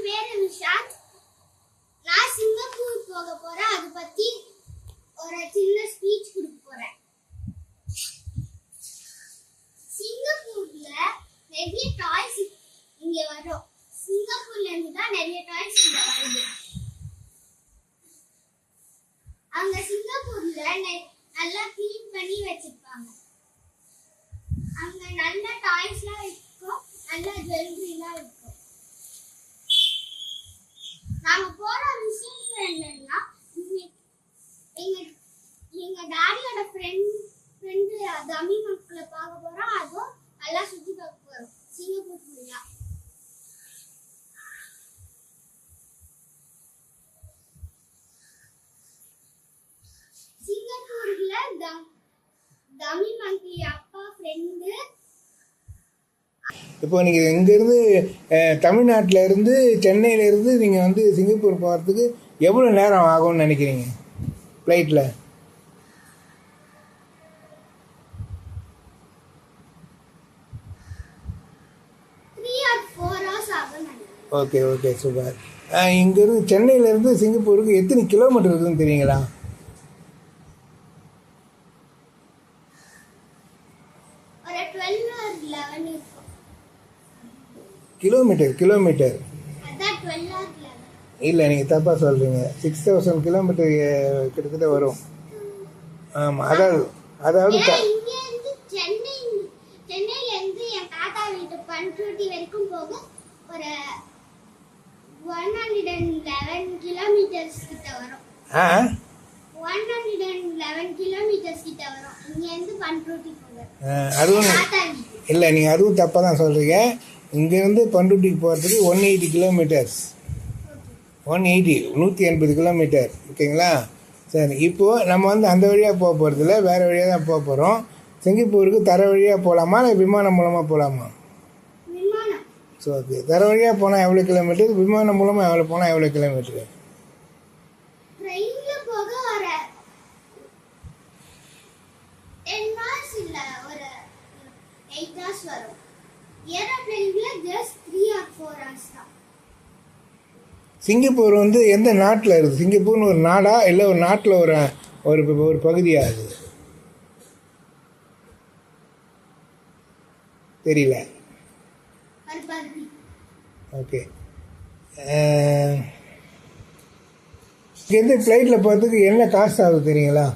என் பேரு விஷால். நான் சிங்கப்பூர் போக போறேன். அது பத்தி ஒரு சின்ன ஸ்பீச் கொடுக்க போறேன். சிங்கப்பூர்ல நிறைய டாய்ஸ் இங்க வரும். சிங்கப்பூர்ல இருந்து தான் நிறைய டாய்ஸ் இங்க வருது. அங்க சிங்கப்பூர்ல நல்லா க்ளீன் பண்ணி வச்சிருப்பாங்க. அங்க நல்ல டாய்ஸ்லாம் இருக்கும், நல்ல ஜுவல்லரிலாம் இருக்கும். நாம போற விஷயம் என்னன்னா, எங்க டாடியோட ஃப்ரெண்டு தமி மக்களை பார்க்க போறோம். அதுவும் நல்லா சுத்தி பார்க்க போறோம் சிங்கப்பூர் ஃபுல்லா. சிங்கப்பூர்ல தமி மக்களை அப்பா ஃப்ரெண்டு. இப்போ நீங்கள் இங்கேருந்து தமிழ்நாட்டில் இருந்து சென்னையிலேருந்து நீங்கள் வந்து சிங்கப்பூர் போகிறதுக்கு எவ்வளோ நேரம் ஆகும்னு நினைக்கிறீங்க ஃப்ளைட்டில்? Okay okay super. இங்கேருந்து சென்னையிலேருந்து சிங்கப்பூருக்கு எத்தனை கிலோமீட்டர் இருக்குதுன்னு தெரியுங்களா? கிலோமீட்டர் இல்லை, நீங்கள் தப்பாக சொல்கிறீங்க. 6000 கிலோமீட்டர் கிட்டத்தட்ட வரும். ஆமாம், அதாவது சென்னையிலேருந்து என் தாத்தா வீட்டு பண்ருட்டி வரைக்கும் போக ஒரு 111 கிலோமீட்டர்ஸ் கிட்ட வரும். 111 கிலோமீட்டர்ஸ் கிட்ட வரும் இங்கேருந்து பண்ருட்டி போக. அதுவும் இல்லை, நீங்கள் அதுவும் தப்பாக தான் சொல்கிறீங்க. இங்கேருந்து பண்ருட்டிக்கு போகிறதுக்கு 180 கிலோமீட்டர்ஸ். 180 கிலோமீட்டர். ஓகேங்களா? சரி, இப்போது நம்ம வந்து அந்த வழியாக போக போகிறதில்ல, வேறு வழியாக தான் போக போகிறோம். சிங்கப்பூருக்கு தர வழியாக போகலாமா இல்லை விமானம் மூலமாக போகலாமா? ஸோ ஓகே, தர வழியாக போனால் எவ்வளோ கிலோமீட்டர், விமானம் மூலமாக எவ்வளோ போனால் எவ்வளோ கிலோமீட்டரு? சிங்கப்பூர் வந்து எந்த நாட்டில் இருக்குது? சிங்கப்பூர்னு ஒரு நாடா இல்லை ஒரு நாட்டில் ஒரு ஒரு பகுதியாக இருக்குது? தெரியல. ஓகே, இங்கேருந்து ஃப்ளைட்டில் போகிறதுக்கு என்ன காசு ஆகுது தெரியுங்களா?